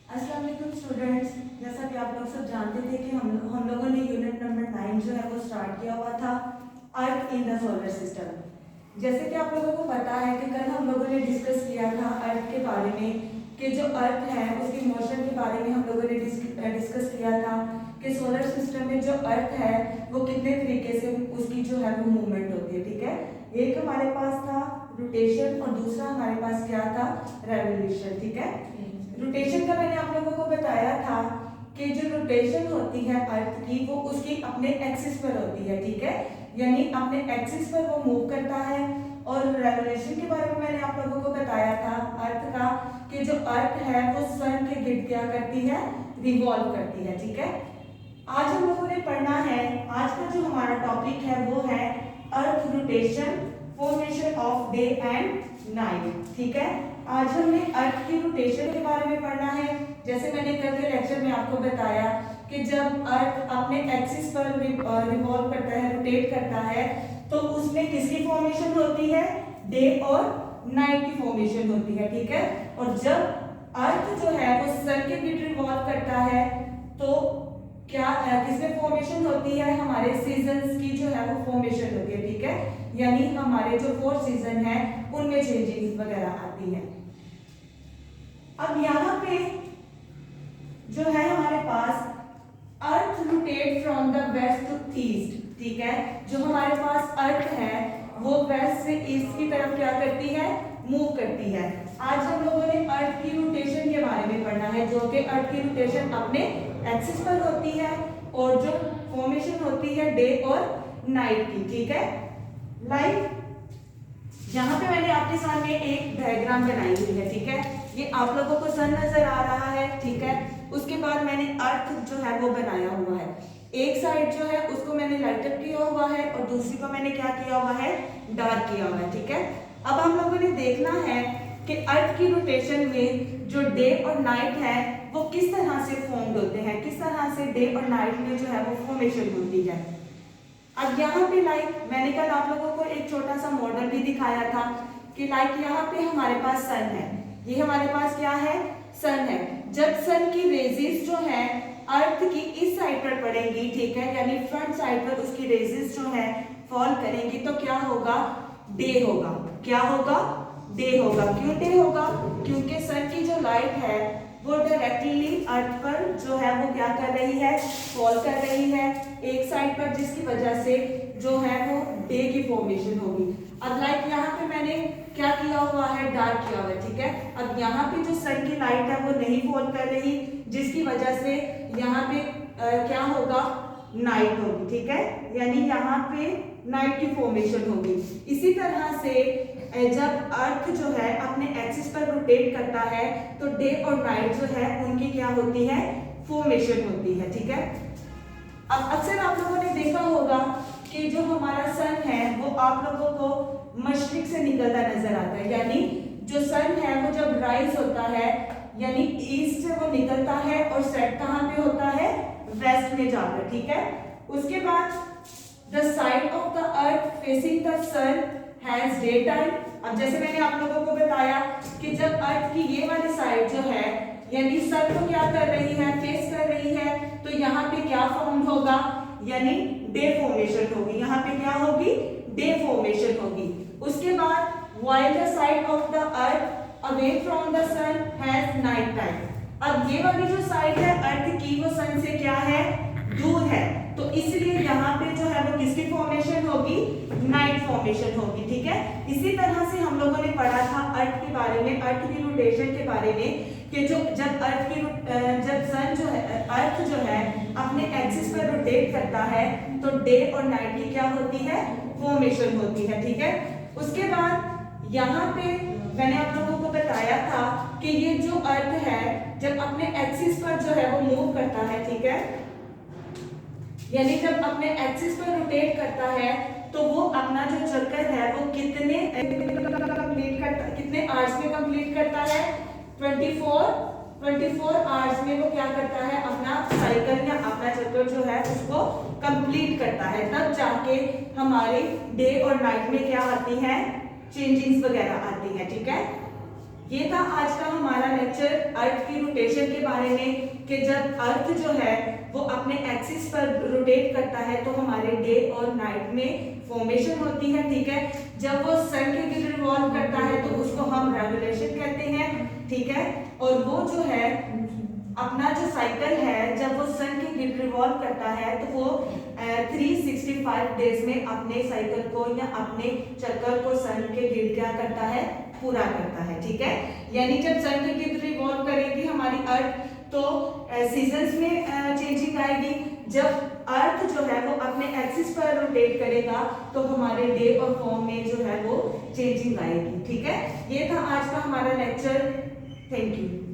अस्सलाम वालेकुम स्टूडेंट्स। जैसा कि आप लोग सब जानते थे कि हम लोगों ने यूनिट नंबर 9 जो है वो स्टार्ट किया हुआ था, अर्थ इन द सोलर सिस्टम। जैसे कि आप लोगों को पता है कि कल हम लोगों ने डिस्कस किया था अर्थ के बारे में, कि जो अर्थ है उसकी मोशन के बारे में हम लोगों ने डिस्कस किया था कि सोलर सिस्टम में जो अर्थ है वो कितने तरीके से उसकी जो है वो मूवमेंट होती है। ठीक है, एक हमारे पास था रोटेशन और दूसरा हमारे पास क्या था, रेवोल्यूशन। ठीक है, रोटेशन का मैंने आप लोगों को बताया था कि जो रोटेशन होती है अर्थ की वो उसकी अपने एक्सिस पर होती है। ठीक है, यानी अपने एक्सिस पर वो मूव करता है। और रेवोल्यूशन के बारे में मैंने आप लोगों को बताया था अर्थ का कि जो अर्थ है वो सन के गिर्द क्या करती है, रिवॉल्व करती है। ठीक है, आज हम लोगों ने पढ़ना है, आज का जो हमारा टॉपिक है वो है earth rotation, formation of day and night. ठीक है, आज हमने अर्थ की रोटेशन के बारे में पढ़ना है। जैसे मैंने कल के लेक्चर में आपको बताया कि जब अर्थ अपने एक्सिस पर रिवॉल्व करता है, रोटेट करता है, तो उसमें किसकी फॉर्मेशन होती है, डे और नाइट की फॉर्मेशन होती है। ठीक है, और जब अर्थ जो है वो सन के गिर्द रिवॉल्व करता है तो क्या किसमें फॉर्मेशन होती है, हमारे सीजन्स की जो है वो फॉर्मेशन होती है। ठीक है, यानी हमारे जो 4 सीजन है उनमें चेंजिंग वगैरह आती है। अब यहाँ पे जो है हमारे पास earth rotate from the west to east. ठीक है, जो हमारे पास अर्थ है वो वेस्ट से ईस्ट की तरफ क्या करती है, मूव करती है। आज हम लोगों ने अर्थ की रोटेशन के बारे में पढ़ना है, जो कि अर्थ की रोटेशन अपने एक्सिस पर होती है और जो फॉर्मेशन होती है डे और नाइट की। ठीक है, लाइक यहाँ पे मैंने आपके सामने एक डायग्राम बनाई हुई है। ठीक है, ये आप लोगों को सन नजर आ रहा है। ठीक है, उसके बाद मैंने अर्थ जो है वो बनाया हुआ है। एक साइड जो है उसको मैंने लाइट अप किया हुआ है और दूसरी को मैंने क्या किया हुआ है, डार्क किया हुआ है। ठीक है, अब हम लोगों ने देखना है कि अर्थ की रोटेशन में जो डे और नाइट है वो किस तरह से फॉर्म्ड होते हैं, किस तरह से डे और नाइट में जो है वो फॉर्मेशन होती है। अब यहाँ पे लाइक मैंने कल आप लोगों को एक छोटा सा मॉडल भी दिखाया था कि लाइक यहाँ पे हमारे पास सन है, ये हमारे पास क्या है, सन है। जब सन की रेजेस जो है अर्थ की इस साइड पर पड़ेंगी, ठीक है, यानी फ्रंट साइड पर उसकी रेजेस जो है फॉल करेंगी, तो क्या होगा, डे होगा। क्या होगा, डे होगा। क्यों डे होगा, क्योंकि सन की जो लाइट है वो डायरेक्टली अर्थ पर जो है वो क्या कर रही है, फॉल कर रही है एक साइड पर, जिसकी वजह से जो है वो डे की फॉर्मेशन होगी। अब लाइक यहाँ पे मैंने क्या किया हुआ है, डार्क किया हुआ है। ठीक है, अब यहाँ पे जो सन की लाइट है वो नहीं फॉल कर रही, जिसकी वजह से यहाँ पे क्या होगा, नाइट होगी। ठीक है, यानी यहाँ पे नाइट की फॉर्मेशन होगी। इसी तरह से जब अर्थ जो है अपने एक्सिस पर रोटेट करता है तो डे और नाइट जो है उनकी क्या होती है, फॉर्मेशन होती है। ठीक है, अब अक्सर आप लोगों ने देखा होगा कि जो हमारा सन है वो आप लोगों को मशरिक से निकलता नजर आता है, यानी जो सन है वो जब राइज होता है यानी ईस्ट से वो निकलता है और सेट कहाँ पे होता है, वेस्ट में जाकर। ठीक है, उसके बाद the side of the earth facing the sun has day time. अब जैसे मैंने आप लोगों को बताया कि जब अर्थ की ये वाली साइड जो है यानी सन को क्या कर रही है, फेस कर रही है, तो यहाँ पे क्या फॉर्म होगा, यानी डे फॉर्मेशन होगी। यहाँ पे क्या होगी, डे फॉर्मेशन होगी। उसके बाद while the side of the earth away from the sun has night time। अब ये वाली जो साइड है अर्थ की वो सन से क्या है, दूर है, तो इसलिए यहाँ पे जो है वो किसकी फॉर्मेशन होगी, नाइट फॉर्मेशन होगी। ठीक है, इसी तरह से हम लोगों ने पढ़ा था अर्थ के बारे में, अर्थ की रोटेशन के बारे में, कि जो जब अर्थ की जब सन जो है, अर्थ जो है अपने एक्सिस पर रोटेट करता है तो डे और नाइट की क्या होती है, फॉर्मेशन होती है। ठीक है, उसके बाद यहाँ पे मैंने आप लोगों को बताया था कि ये जो अर्थ है जब अपने एक्सिस पर जो है वो मूव करता है, ठीक है, यानी जब अपने एक्सिस पर रोटेट करता है तो वो अपना जो चक्कर है वो कितने आवर्स में कंप्लीट करता है, 24 आवर्स में वो क्या करता है, अपना साइकिल या अपना चक्कर जो है उसको कंप्लीट करता है। तब जाके हमारे डे और नाइट में क्या आती है, चेंजिंग्स वगैरह आती है। ठीक है, ये था आज का हमारा लेक्चर अर्थ की रोटेशन के बारे में कि जब अर्थ जो है वो अपने एक्सिस पर रोटेट करता है तो हमारे डे और नाइट में फॉर्मेशन होती है, ठीक है। जब वो सन के गिर्द रिवॉल्व करता है तो उसको हम रेवोल्यूशन कहते हैं, ठीक है। और वो जो है अपना जो साइकिल है, जब वो सन के गिर्द रिवॉल्व करता है तो वो 365 डेज में अपने साइकिल को या अपने चक्कर को सन के गिर्द क्या करता है, पूरा करता है, ठीक है। यानी जब सन के गिर्द रिवॉल्व करेगी हमारी अर्थ तो सीजन्स में चेंजिंग आएगी। जब अर्थ जो है वो अपने एक्सिस पर रोटेट करेगा तो हमारे डे और फॉर्म में जो है वो चेंजिंग आएगी, ठीक है। ये था आज का हमारा लेक्चर। Thank you.